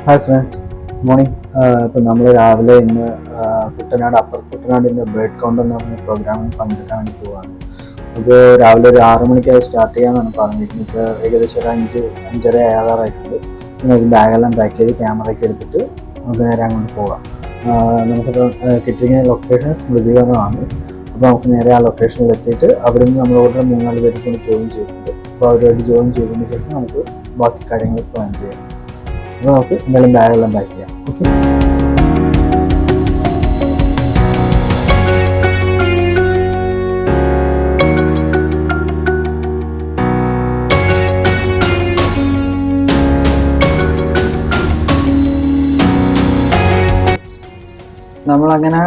Hi front, morning. ഇപ്പം നമ്മൾ രാവിലെ ഇന്ന് കുട്ടനാട് അപ്പർ കുട്ടനാടിൻ്റെ ബേർഡ് കൗണ്ട് എന്ന് പറഞ്ഞ പ്രോഗ്രാമിൽ പങ്കെടുക്കാൻ വേണ്ടി പോവുകയാണ്. അപ്പോൾ രാവിലെ ഒരു 6 മണിക്കായി സ്റ്റാർട്ട് ചെയ്യാമെന്നാണ് പറഞ്ഞിരിക്കുന്നത്. ഇപ്പോൾ ഏകദേശം ഒരു 5-5:30 ആകാറായിട്ടുണ്ട്. നമുക്ക് ബാഗെല്ലാം പാക്ക് ചെയ്ത് ക്യാമറയൊക്കെ എടുത്തിട്ട് നമുക്ക് നേരെ അങ്ങോട്ട് പോകാം. നമുക്കത് കിട്ടിയിരിക്കുന്ന ലൊക്കേഷൻ സ്മൃതിവനമാണ്. അപ്പോൾ നമുക്ക് നേരെ ആ ലൊക്കേഷനിൽ എത്തിയിട്ട് അവിടെ നിന്ന് നമ്മളോട് 3-4 പേര് കൂടി ജോയിൻ ചെയ്തിട്ടുണ്ട്. അപ്പോൾ അവരുമായിട്ട് ജോയിൻ ചെയ്തതിന് ശേഷം നമുക്ക് ബാക്കി കാര്യങ്ങൾ പ്ലാൻ ചെയ്യാം. അപ്പോൾ നമുക്ക് എന്തായാലും ബാഗെല്ലാം പാക്ക് ചെയ്യാം. ഓക്കെ. നമ്മളങ്ങനെ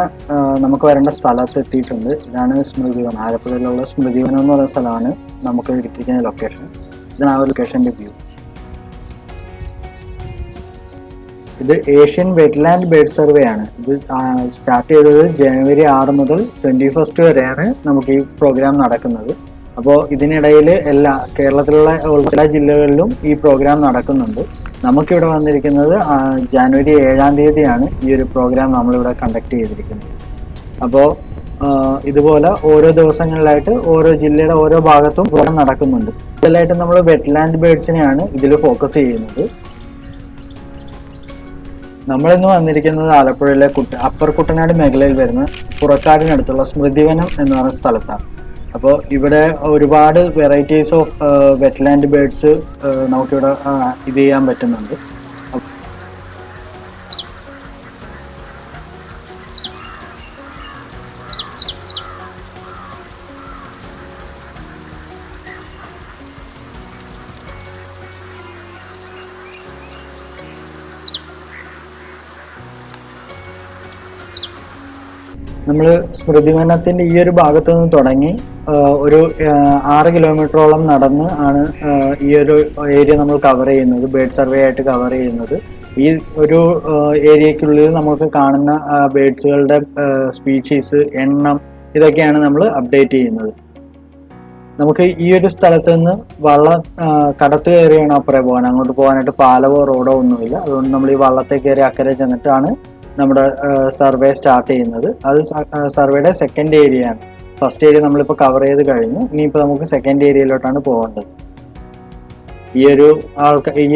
നമുക്ക് വരേണ്ട സ്ഥലത്ത് എത്തിയിട്ടുണ്ട്. ഇതാണ് സ്മൃതിവനം. ആലപ്പുഴയിലുള്ള സ്മൃതിവനം എന്ന് പറയുന്ന സ്ഥലമാണ് നമുക്ക് കിട്ടിയിരിക്കുന്ന ലൊക്കേഷൻ. ഇതാണ് ആ ലൊക്കേഷൻ്റെ വ്യൂ. ഇത് ഏഷ്യൻ വെറ്റ്ലാൻഡ് ബേർഡ് സർവേ ആണ്. ഇത് സ്റ്റാർട്ട് ചെയ്തത് ജനുവരി 6 മുതൽ 21 വരെയാണ് നമുക്ക് ഈ പ്രോഗ്രാം നടക്കുന്നത്. അപ്പോൾ ഇതിനിടയിൽ കേരളത്തിലുള്ള എല്ലാ ജില്ലകളിലും ഈ പ്രോഗ്രാം നടക്കുന്നുണ്ട്. നമുക്കിവിടെ വന്നിരിക്കുന്നത് ജനുവരി 7-ാം തീയതിയാണ് ഈ ഒരു പ്രോഗ്രാം നമ്മളിവിടെ കണ്ടക്ട് ചെയ്തിരിക്കുന്നത്. അപ്പോൾ ഇതുപോലെ ഓരോ ദിവസങ്ങളിലായിട്ട് ഓരോ ജില്ലയുടെ ഓരോ ഭാഗത്തും പ്രോഗ്രാം നടക്കുന്നുണ്ട്. ഇതിലായിട്ട് നമ്മൾ വെറ്റ്ലാൻഡ് ബേർഡ്സിനെയാണ് ഇതിൽ ഫോക്കസ് ചെയ്യുന്നത്. നമ്മളിന്ന് വന്നിരിക്കുന്നത് ആലപ്പുഴയിലെ അപ്പർ കുട്ടനാട് മേഖലയിൽ വരുന്ന പുറക്കാടിനടുത്തുള്ള സ്മൃതിവനം എന്ന് പറയുന്ന സ്ഥലത്താണ്. അപ്പോൾ ഇവിടെ ഒരുപാട് വെറൈറ്റീസ് ഓഫ് വെറ്റ്ലാൻഡ് ബേർഡ്സ് നമുക്കിവിടെ ഇത് ചെയ്യാൻ പറ്റുന്നുണ്ട്. നമ്മൾ സ്മൃതിവനത്തിൻ്റെ ഈ ഒരു ഭാഗത്തു നിന്ന് തുടങ്ങി ഒരു 6 കിലോമീറ്ററോളം നടന്ന് ആണ് ഈ ഒരു ഏരിയ നമ്മൾ കവർ ചെയ്യുന്നത്, ബേർഡ് സർവേ ആയിട്ട് കവർ ചെയ്യുന്നത്. ഈ ഒരു ഏരിയക്കുള്ളിൽ നമുക്ക് കാണുന്ന ബേർഡ്സുകളുടെ സ്പീഷീസ്, എണ്ണം, ഇതൊക്കെയാണ് നമ്മൾ അപ്ഡേറ്റ് ചെയ്യുന്നത്. നമുക്ക് ഈ ഒരു സ്ഥലത്ത് നിന്ന് കടത്ത് കയറിയാണ് അപ്പുറേ പോകാൻ. അങ്ങോട്ട് പോകാനായിട്ട് പാലവോ റോഡോ ഒന്നുമില്ല. അതുകൊണ്ട് നമ്മൾ ഈ വള്ളത്തെ കയറി അക്കരെ ചെന്നിട്ടാണ് നമ്മുടെ സർവേ സ്റ്റാർട്ട് ചെയ്യുന്നത്. അത് സർവേയുടെ സെക്കൻഡ് ഏരിയ ആണ്. ഫസ്റ്റ് ഏരിയ നമ്മളിപ്പോൾ കവർ ചെയ്ത് കഴിഞ്ഞു. ഇനിയിപ്പോൾ നമുക്ക് സെക്കൻഡ് ഏരിയയിലോട്ടാണ് പോകേണ്ടത്. ഈ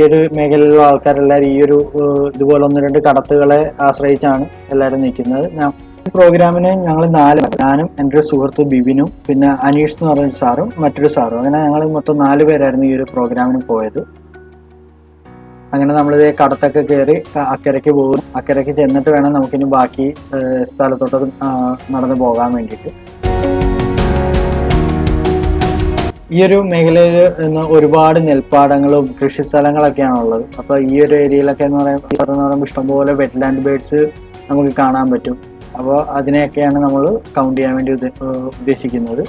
ഒരു മേഖലയിലുള്ള ആൾക്കാരെല്ലാവരും ഈ ഒരു ഇതുപോലെ 1-2 കടത്തുകളെ ആശ്രയിച്ചാണ് എല്ലാവരും നിൽക്കുന്നത്. പ്രോഗ്രാമിന് ഞങ്ങൾ 4, ഞാനും എൻ്റെ ഒരു സുഹൃത്ത് ബിബിനും പിന്നെ അനീഷ് എന്ന് പറഞ്ഞൊരു സാറും മറ്റൊരു സാറും, അങ്ങനെ ഞങ്ങൾ മൊത്തം 4 പേരായിരുന്നു ഈ ഒരു പ്രോഗ്രാമിന് പോയത്. അങ്ങനെ നമ്മളിത് കടത്തൊക്കെ കയറി അക്കരയ്ക്ക് പോകും. അക്കരയ്ക്ക് ചെന്നിട്ട് വേണം നമുക്കിനി ബാക്കി സ്ഥലത്തോട്ട് നടന്നു പോകാൻ വേണ്ടിയിട്ട്. ഈ ഒരു മേഖലയിൽ നിന്ന് ഒരുപാട് നെൽപ്പാടങ്ങളും കൃഷിസ്ഥലങ്ങളൊക്കെയാണുള്ളത്. അപ്പോൾ ഈ ഒരു ഏരിയയിലൊക്കെ എന്ന് പറയുമ്പോൾ ഇഷ്ടംപോലെ വെറ്റ്ലാൻഡ് ബേർഡ്സ് നമുക്ക് കാണാൻ പറ്റും. അപ്പോൾ അതിനെയൊക്കെയാണ് നമ്മൾ കൗണ്ട് ചെയ്യാൻ വേണ്ടി ഉദ്ദേശിക്കുന്നത്.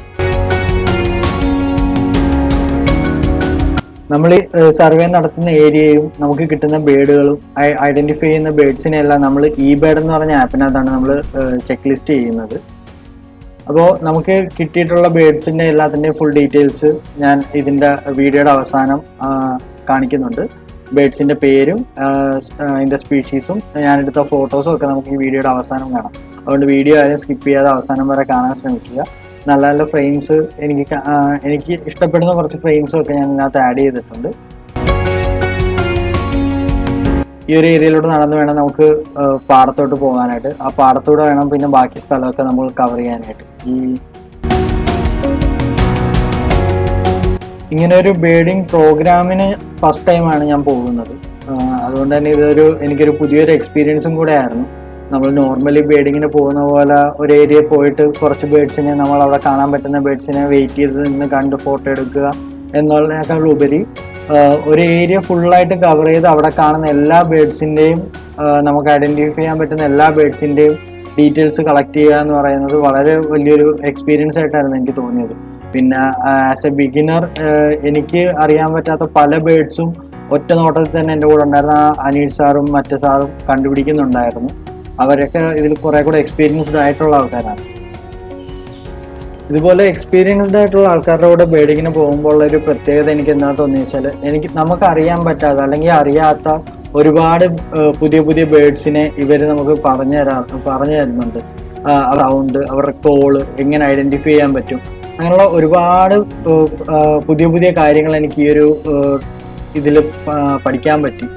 നമ്മൾ ഈ സർവേ നടത്തുന്ന ഏരിയയും നമുക്ക് കിട്ടുന്ന ബേർഡുകളും ഐഡന്റിഫൈ ചെയ്യുന്ന ബേർഡ്സിനെ എല്ലാം നമ്മൾ ബേർഡ് എന്ന് പറഞ്ഞ ആപ്പിനകത്താണ് നമ്മൾ ചെക്ക് ലിസ്റ്റ് ചെയ്യുന്നത്. അപ്പോൾ നമുക്ക് കിട്ടിയിട്ടുള്ള ബേർഡ്സിൻ്റെ എല്ലാത്തിൻ്റെയും ഫുൾ ഡീറ്റെയിൽസ് ഞാൻ ഇതിൻ്റെ വീഡിയോയുടെ അവസാനം കാണിക്കുന്നുണ്ട്. ബേർഡ്സിൻ്റെ പേരും അതിൻ്റെ സ്പീഷീസും ഞാനെടുത്ത ഫോട്ടോസും ഒക്കെ നമുക്ക് ഈ വീഡിയോയുടെ അവസാനം കാണാം. അതുകൊണ്ട് വീഡിയോ ആരും സ്കിപ്പ് ചെയ്യാതെ അവസാനം വരെ കാണാൻ ശ്രമിക്കുക. നല്ല നല്ല ഫ്രെയിംസ് എനിക്ക് ഇഷ്ടപ്പെടുന്ന കുറച്ച് ഫ്രെയിംസും ഒക്കെ ഞാൻ ഇതിനകത്ത് ആഡ് ചെയ്തിട്ടുണ്ട്. ഈ ഒരു ഏരിയയിലൂടെ നടന്നു വേണം നമുക്ക് പാടത്തോട്ട് പോകാനായിട്ട്. ആ പാടത്തൂടെ വേണം പിന്നെ ബാക്കി സ്ഥലമൊക്കെ നമ്മൾ കവർ ചെയ്യാനായിട്ട്. ഇങ്ങനെ ഒരു ബേർഡിങ് പ്രോഗ്രാമിന് ഫസ്റ്റ് ടൈമാണ് ഞാൻ പോകുന്നത്. അതുകൊണ്ട് തന്നെ എനിക്കൊരു പുതിയൊരു എക്സ്പീരിയൻസും കൂടെ ആയിരുന്നു. നമ്മൾ നോർമലി ബേർഡിങ്ങിന് പോകുന്ന പോലെ ഒരു ഏരിയയിൽ പോയിട്ട് കുറച്ച് ബേർഡ്സിനെ നമ്മൾ അവിടെ കാണാൻ പറ്റുന്ന ബേർഡ്സിനെ വെയിറ്റ് ചെയ്ത് നിന്ന് കണ്ട് ഫോട്ടോ എടുക്കുക എന്നുള്ളതിനേക്കാൾ ഉപരി ഒരു ഏരിയ ഫുള്ളായിട്ട് കവർ ചെയ്ത് അവിടെ കാണുന്ന എല്ലാ ബേർഡ്സിൻ്റെയും നമുക്ക് ഐഡൻറ്റിഫൈ ചെയ്യാൻ പറ്റുന്ന എല്ലാ ബേർഡ്സിൻ്റെയും ഡീറ്റെയിൽസ് കളക്ട് ചെയ്യുക എന്ന് പറയുന്നത് വളരെ വലിയൊരു എക്സ്പീരിയൻസ് ആയിട്ടായിരുന്നു എനിക്ക് തോന്നിയത്. പിന്നെ ആസ് എ ബിഗിനർ എനിക്ക് അറിയാൻ പറ്റാത്ത പല ബേർഡ്സും ഒറ്റ നോട്ടത്തിൽ തന്നെ എൻ്റെ കൂടെ ഉണ്ടായിരുന്ന അനീഷ് സാറും മറ്റു സാറും കണ്ടുപിടിക്കുന്നുണ്ടായിരുന്നു. അവരൊക്കെ ഇതിൽ കുറെ കൂടെ എക്സ്പീരിയൻസ്ഡ് ആയിട്ടുള്ള ആൾക്കാരാണ്. ഇതുപോലെ എക്സ്പീരിയൻസ്ഡ് ആയിട്ടുള്ള ആൾക്കാരുടെ കൂടെ ബേർഡിങ്ങിന് പോകുമ്പോൾ ഒരു പ്രത്യേകത എനിക്ക് എന്താ തോന്നിയെന്ന് വെച്ചാൽ, നമുക്ക് അറിയാൻ പറ്റാത്ത അല്ലെങ്കിൽ അറിയാത്ത ഒരുപാട് പുതിയ പുതിയ ബേഡ്സിനെ ഇവർ നമുക്ക് പറഞ്ഞു തരുന്നുണ്ട്. സൗണ്ട്, അവരുടെ കോള് എങ്ങനെ ഐഡന്റിഫൈ ചെയ്യാൻ പറ്റും, അങ്ങനെയുള്ള ഒരുപാട് പുതിയ പുതിയ കാര്യങ്ങൾ എനിക്ക് ഈ ഒരു ഇതിൽ പഠിക്കാൻ പറ്റി.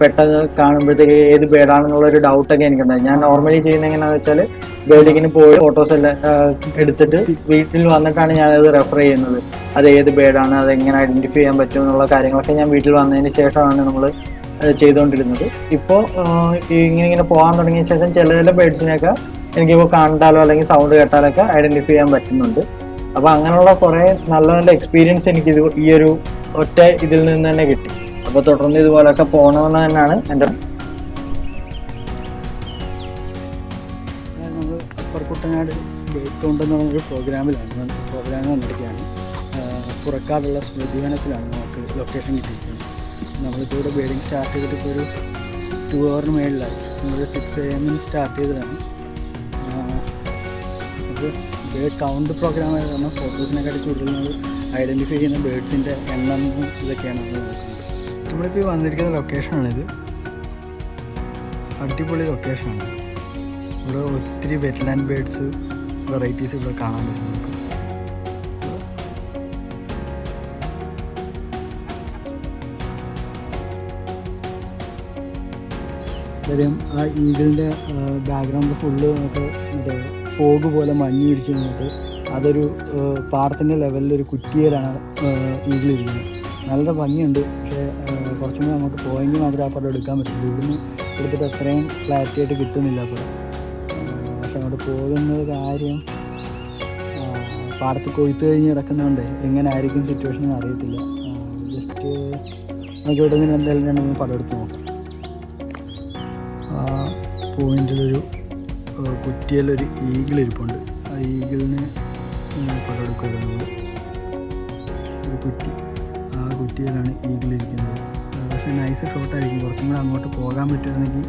പെട്ടെന്ന് കാണുമ്പോഴത്തേക്ക് ഏത് ബേഡാണെന്നുള്ളൊരു ഡൗട്ടൊക്കെ എനിക്കുണ്ടായി. ഞാൻ നോർമലി ചെയ്യുന്നത് എങ്ങനെയാണെന്ന് വെച്ചാൽ ബേഡിങ്ങിന് പോയി ഫോട്ടോസ് എല്ലാം എടുത്തിട്ട് വീട്ടിൽ വന്നിട്ടാണ് ഞാനത് റെഫർ ചെയ്യുന്നത്. അത് ഏത് ബേഡാണ്, അത് എങ്ങനെ ഐഡന്റിഫൈ ചെയ്യാൻ പറ്റും എന്നുള്ള കാര്യങ്ങളൊക്കെ ഞാൻ വീട്ടിൽ വന്നതിന് ശേഷമാണ് നമ്മൾ ചെയ്തുകൊണ്ടിരുന്നത്. ഇപ്പോൾ ഇങ്ങനെ പോകാൻ തുടങ്ങിയ ശേഷം ചില ബേഡ്സിനെയൊക്കെ എനിക്കിപ്പോൾ കണ്ടാലോ അല്ലെങ്കിൽ സൗണ്ട് കേട്ടാലൊക്കെ ഐഡന്റിഫൈ ചെയ്യാൻ പറ്റുന്നുണ്ട്. അപ്പോൾ അങ്ങനെയുള്ള കുറേ നല്ല നല്ല എക്സ്പീരിയൻസ് എനിക്ക് ഈ ഒരു ഒറ്റ ഇതിൽ നിന്ന് തന്നെ കിട്ടി. അപ്പോൾ തുടർന്ന് ഇതുപോലെയൊക്കെ പോകണമെന്ന് തന്നെയാണ് എൻ്റെ. നമ്മൾ അപ്പർ കുട്ടനാട് ബേഡ് കൗണ്ട് എന്ന് പറഞ്ഞൊരു പ്രോഗ്രാം വന്നിരിക്കുകയാണ്. പുറക്കാടുള്ള സ്മൃതിവനത്തിലാണ് നമുക്ക് ലൊക്കേഷൻ കിട്ടിയിരിക്കുന്നത്. നമ്മളിപ്പോൾ ബേഡിങ് സ്റ്റാർട്ട് ചെയ്തിട്ട് ഇപ്പോൾ ഒരു 2 hour മേളിലായി. നമ്മളൊരു 6 AM സ്റ്റാർട്ട് ചെയ്തതാണ്. അത് ബേഡ് കൗണ്ട് പ്രോഗ്രാമായ കാരണം ഫോട്ടോസിനെക്കാട്ടി കൂടുതൽ നമ്മൾ ഐഡൻറ്റിഫൈ ചെയ്യുന്ന ബേഡ്സിൻ്റെ എണ്ണം ഇതൊക്കെയാണ് നമ്മൾ നോക്കുന്നത്. നമ്മളിപ്പോൾ വന്നിരിക്കുന്ന ലൊക്കേഷനാണിത്. അടിപൊളി ലൊക്കേഷനാണ്. ഇവിടെ ഒത്തിരി വെറ്റ്ലാൻഡ് ബേഡ്സ് വെറൈറ്റീസ് ഇവിടെ കാണാൻ പറ്റും നമുക്ക്. കാര്യം ആ ഈഗിളിൻ്റെ ബാക്ക്ഗ്രൗണ്ട് ഫുള്ള് നമുക്ക് മറ്റേ ഫോഗ് പോലെ മഞ്ഞ് പിടിച്ച് നിന്നിട്ട് അതൊരു പാടത്തിൻ്റെ ലെവലിലൊരു കുറ്റിയിലാണ് ഈഗിളിരിക്കുന്നത്. നല്ല ഭംഗിയുണ്ട്. പക്ഷേ കുറച്ചും കൂടി നമുക്ക് പോയെങ്കിൽ മാത്രമേ ആ പടം എടുക്കാൻ പറ്റുള്ളൂ. ഇവിടുന്ന് എടുത്തിട്ട് അത്രയും ക്ലാരിറ്റി ആയിട്ട് കിട്ടുന്നില്ല പടം. പക്ഷെ അങ്ങോട്ട് പോകുന്ന കാര്യം പാടത്ത് കൊയ്ത്ത് കഴിഞ്ഞ് കിടക്കുന്നതുകൊണ്ട് എങ്ങനെ ആയിരിക്കും സിറ്റുവേഷൻ എന്ന് അറിയത്തില്ല. ജസ്റ്റ് നമുക്ക് ഇവിടെ നിന്ന് എന്തായാലും രണ്ടുമൂന്ന് പടം എടുത്ത് നോക്കാം. ആ പോയിന്റിലൊരു കുറ്റിയിലൊരു ഈഗിളിരിപ്പുണ്ട്. ആ ഈഗിളിന് പടം എടുക്കുക. നമ്മൾ ഒരു കുറ്റി, ആ കുറ്റിയിലാണ് ഈഗിളിരിക്കുന്നത്. പക്ഷേ നൈസ് ഷോട്ടായിരിക്കും. കുറച്ചും കൂടെ അങ്ങോട്ട് പോകാൻ പറ്റുമായിരുന്നെങ്കിൽ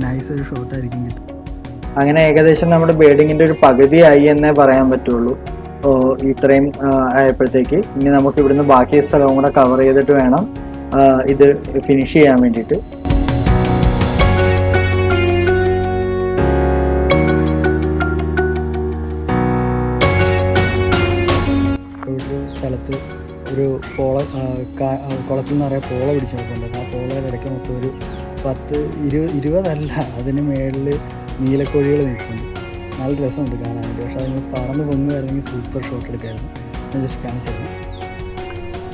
നൈസ് ഒരു ഷോട്ടായിരിക്കും കിട്ടും. അങ്ങനെ ഏകദേശം നമ്മുടെ ബേഡിങ്ങിൻ്റെ ഒരു പകുതിയായി എന്നേ പറയാൻ പറ്റുള്ളൂ. ഇത്രയും ആയപ്പോഴത്തേക്ക് ഇനി നമുക്ക് ഇവിടുന്ന് ബാക്കി സ്ഥലവും കൂടെ കവർ ചെയ്തിട്ട് വേണം ഇത് ഫിനിഷ് ചെയ്യാൻ വേണ്ടിയിട്ട്. സ്ഥലത്ത് ഒരു കുളത്തിൽ നിറയെ പോള പിടിച്ച് നോക്കുന്നുണ്ട്. ആ പോളയുടെ ഇടയ്ക്ക് മൊത്തം ഒരു 10-20 അതിന് മേളിൽ നീലക്കോഴികൾ നിൽക്കുന്നുണ്ട്. നല്ല രസമുണ്ട് കാണാൻ വേണ്ടി. പക്ഷെ അതിന് പറന്ന് പൊങ്ങുമായിരുന്നെങ്കിൽ സൂപ്പർ ഷോട്ട് എടുക്കായിരുന്നു. ഞാൻ ജസ്റ്റ് കാണിച്ചത്.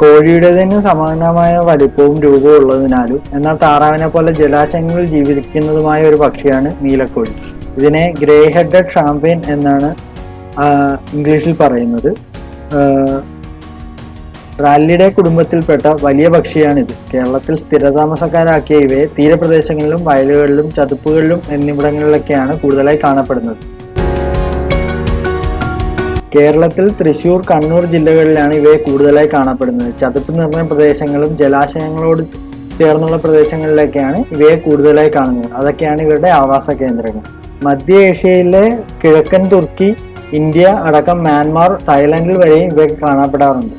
കോഴിയുടേതിന് സമാനമായ വലിപ്പവും രൂപവും ഉള്ളതിനാലും എന്നാൽ താറാവിനെ പോലെ ജലാശയങ്ങളിൽ ജീവിക്കുന്നതുമായ ഒരു പക്ഷിയാണ് നീലക്കോഴി. ഇതിനെ ഗ്രേ ഹെഡഡ് ഷാമ്പെയിൻ എന്നാണ് ഇംഗ്ലീഷിൽ പറയുന്നത്. റാലിഡേ കുടുംബത്തിൽപ്പെട്ട വലിയ പക്ഷിയാണിത്. കേരളത്തിൽ സ്ഥിരതാമസക്കാരാക്കിയ ഇവയെ തീരപ്രദേശങ്ങളിലും വയലുകളിലും ചതുപ്പുകളിലും എന്നിവിടങ്ങളിലൊക്കെയാണ് കൂടുതലായി കാണപ്പെടുന്നത്. കേരളത്തിൽ തൃശ്ശൂർ, കണ്ണൂർ ജില്ലകളിലാണ് ഇവയെ കൂടുതലായി കാണപ്പെടുന്നത്. ചതുപ്പ് നിറഞ്ഞ പ്രദേശങ്ങളും ജലാശയങ്ങളോട് ചേർന്നുള്ള പ്രദേശങ്ങളിലൊക്കെയാണ് ഇവയെ കൂടുതലായി കാണുന്നത്. അതൊക്കെയാണ് ഇവരുടെ ആവാസ കേന്ദ്രങ്ങൾ. മധ്യ ഏഷ്യയിലെ കിഴക്കൻ തുർക്കി, ഇന്ത്യ അടക്കം മ്യാൻമാർ, തായ്ലാൻഡിൽ വരെയും ഇവ കാണപ്പെടാറുണ്ട്.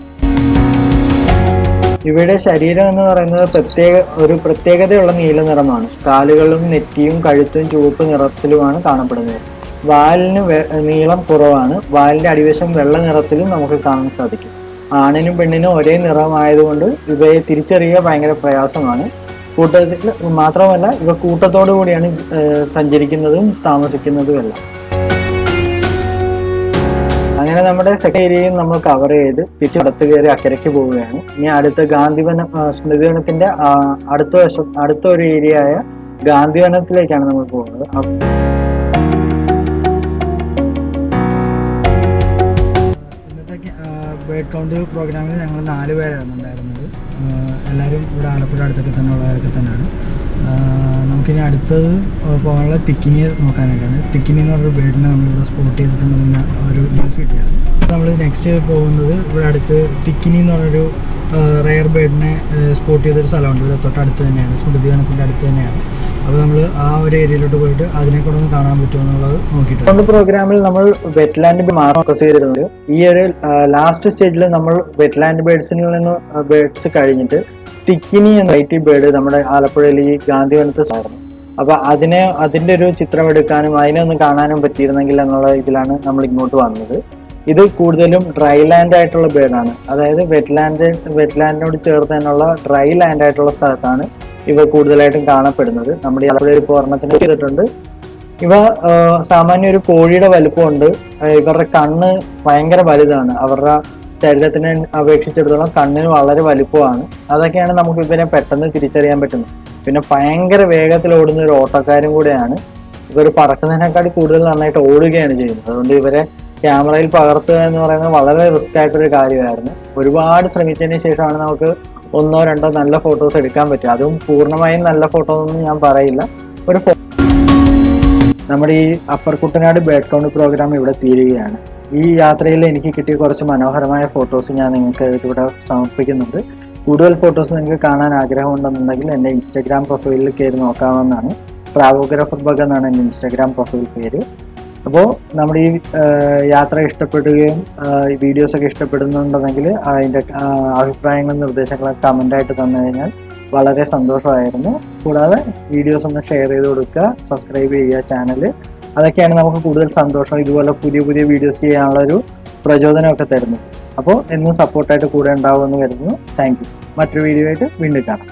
ഇവയുടെ ശരീരം എന്ന് പറയുന്നത് ഒരു പ്രത്യേകതയുള്ള നീല നിറമാണ്. കാലുകളും നെറ്റിയും കഴുത്തും ചുവപ്പ് നിറത്തിലുമാണ് കാണപ്പെടുന്നത്. വാലിന് നീളം കുറവാണ്. വാലിന്റെ അടിവശം വെള്ള നിറത്തിലും നമുക്ക് കാണാൻ സാധിക്കും. ആണിനും പെണ്ണിനും ഒരേ നിറമായതുകൊണ്ട് ഇവയെ തിരിച്ചറിയുക ഭയങ്കര പ്രയാസമാണ്. കൂട്ടത്തിൽ മാത്രമല്ല ഇവ കൂട്ടത്തോടു കൂടിയാണ് സഞ്ചരിക്കുന്നതും താമസിക്കുന്നതുമെല്ലാം. അങ്ങനെ നമ്മുടെ സെക്കൻഡ് ഏരിയയും നമ്മൾ കവർ ചെയ്ത് തിരിച്ച് അടുത്ത് കയറി അക്കരയ്ക്ക് പോവുകയാണ്. ഇനി അടുത്ത ഗാന്ധിവനം, സ്മൃതിവനത്തിന്റെ അടുത്ത ഒരു ഏരിയ ആയ ഗാന്ധിവനത്തിലേക്കാണ് നമ്മൾ പോകുന്നത്. ഇന്നത്തെ ബേഡ് കൗണ്ട് പ്രോഗ്രാമിൽ ഞങ്ങൾ 4 പേരാണ് ഉണ്ടായിരുന്നത്. എല്ലാവരും ഇവിടെ ആലപ്പുഴ അടുത്തൊക്കെ തന്നെ ഉള്ളവരൊക്കെ തന്നെയാണ്. നമുക്കിനി അടുത്തത് പോകാനുള്ള തിക്കിനിയെ നോക്കാനായിട്ടാണ്. തിക്കിനി എന്ന് പറഞ്ഞൊരു ബേഡിനെ നമ്മളിവിടെ സ്പോട്ട് ചെയ്തിട്ടുണ്ടെന്ന് ഒരു ന്യൂസ് കിട്ടിയത്. നമ്മൾ നെക്സ്റ്റ് പോകുന്നത് ഇവിടെ അടുത്ത് തിക്കിനി എന്ന് പറഞ്ഞൊരു റെയർ ബേഡിനെ സ്പോട്ട് ചെയ്തൊരു സ്ഥലമുണ്ട്. ഇവിടെ തൊട്ടടുത്ത് തന്നെയാണ്, സ്മൃതിവനത്തിൻ്റെ അടുത്ത് തന്നെയാണ്. അപ്പോൾ നമ്മൾ ആ ഒരു ഏരിയയിലോട്ട് പോയിട്ട് അതിനെ കൂടെ ഒന്ന് കാണാൻ പറ്റുമോ എന്നുള്ളത് നോക്കിയിട്ട്. പ്രോഗ്രാമിൽ നമ്മൾ വെറ്റ്ലാൻഡ് മാത്രം ഫോക്കസ് ചെയ്തിരുന്നത്. ഈ ഒരു ലാസ്റ്റ് സ്റ്റേജിൽ നമ്മൾ വെറ്റ്ലാൻഡ് ബേഡ്സിൽ നിന്ന് ബേഡ്സ് കഴിഞ്ഞിട്ട് തിക്കിനി എന്ന വെറൈറ്റി ബേർഡ് നമ്മുടെ ആലപ്പുഴയിൽ ഈ ഗാന്ധിവനത്ത് ആയിരുന്നു. അപ്പൊ അതിന്റെ ഒരു ചിത്രം എടുക്കാനും അതിനെ ഒന്ന് കാണാനും പറ്റിയിരുന്നെങ്കിൽ എന്നുള്ള ഇതിലാണ് ഇങ്ങോട്ട് വന്നത്. ഇത് കൂടുതലും ഡ്രൈ ലാൻഡ് ആയിട്ടുള്ള ബേർഡാണ്. അതായത് വെറ്റ്ലാൻഡിനോട് ചേർത്ത് തന്നെയുള്ള ഡ്രൈ ലാൻഡ് ആയിട്ടുള്ള സ്ഥലത്താണ് ഇവ കൂടുതലായിട്ടും കാണപ്പെടുന്നത്. നമ്മുടെ ഈ ആലപ്പുഴയിൽ ഇപ്പോൾ ഒരെണ്ണത്തിന് ചെയ്തിട്ടുണ്ട്. ഇവ സാമാന്യ ഒരു കോഴിയുടെ വലുപ്പമുണ്ട്. ഇവരുടെ കണ്ണ് ഭയങ്കര വലുതാണ്. അവരുടെ ശരീരത്തിനെ അപേക്ഷിച്ചിടത്തോളം കണ്ണിന് വളരെ വലുപ്പമാണ്. അതൊക്കെയാണ് നമുക്ക് ഇവരെ പെട്ടെന്ന് തിരിച്ചറിയാൻ പറ്റുന്നത്. പിന്നെ ഭയങ്കര വേഗത്തിൽ ഓടുന്ന ഒരു ഓട്ടക്കാരും കൂടെയാണ്. ഇവർ പറക്കുന്നതിനേക്കാൾ കൂടുതൽ നന്നായിട്ട് ഓടുകയാണ് ചെയ്യുന്നത്. അതുകൊണ്ട് ഇവരെ ക്യാമറയിൽ പകർത്തുക എന്ന് പറയുന്നത് വളരെ റിസ്ക് ആയിട്ടൊരു കാര്യമായിരുന്നു. ഒരുപാട് ശ്രമിച്ചതിന് ശേഷമാണ് നമുക്ക് 1-2 നല്ല ഫോട്ടോസ് എടുക്കാൻ പറ്റുക. അതും പൂർണ്ണമായും നല്ല ഫോട്ടോ ഒന്നും ഞാൻ പറയില്ല. നമ്മുടെ ഈ upper Kuttanad bird count program ഇവിടെ തീരുകയാണ്. ഈ യാത്രയിൽ എനിക്ക് കിട്ടിയ കുറച്ച് മനോഹരമായ ഫോട്ടോസ് ഞാൻ നിങ്ങൾക്ക് ഇവിടെ സമർപ്പിക്കുന്നുണ്ട്. കൂടുതൽ ഫോട്ടോസ് നിങ്ങൾക്ക് കാണാൻ ആഗ്രഹമുണ്ടെന്നുണ്ടെങ്കിൽ എൻ്റെ ഇൻസ്റ്റാഗ്രാം പ്രൊഫൈലിൽ കയറി നോക്കാവുന്നതാണ്. ട്രാവോഗ്രാഫർ ബഗ് എന്നാണ് എൻ്റെ ഇൻസ്റ്റാഗ്രാം പ്രൊഫൈൽ പേര്. അപ്പോൾ നമ്മുടെ ഈ യാത്ര ഇഷ്ടപ്പെടുകയും വീഡിയോസൊക്കെ ഇഷ്ടപ്പെടുന്നുണ്ടെങ്കിൽ അതിൻ്റെ അഭിപ്രായങ്ങളും നിർദ്ദേശങ്ങളും കമൻ്റായിട്ട് തന്നു കഴിഞ്ഞാൽ വളരെ സന്തോഷമായിരുന്നു. കൂടാതെ വീഡിയോസ് ഒന്ന് ഷെയർ ചെയ്ത് കൊടുക്കുക, സബ്സ്ക്രൈബ് ചെയ്യുക ചാനൽ. അതൊക്കെയാണ് നമുക്ക് കൂടുതൽ സന്തോഷം, ഇതുപോലെ പുതിയ പുതിയ വീഡിയോസ് ചെയ്യാനുള്ളൊരു പ്രചോദനമൊക്കെ തരുന്നത്. അപ്പോൾ എന്നും സപ്പോർട്ടായിട്ട് കൂടെ ഉണ്ടാവുമെന്ന് കരുതുന്നു. Thank you. മറ്റൊരു വീഡിയോ ആയിട്ട് വീണ്ടും കാണാം.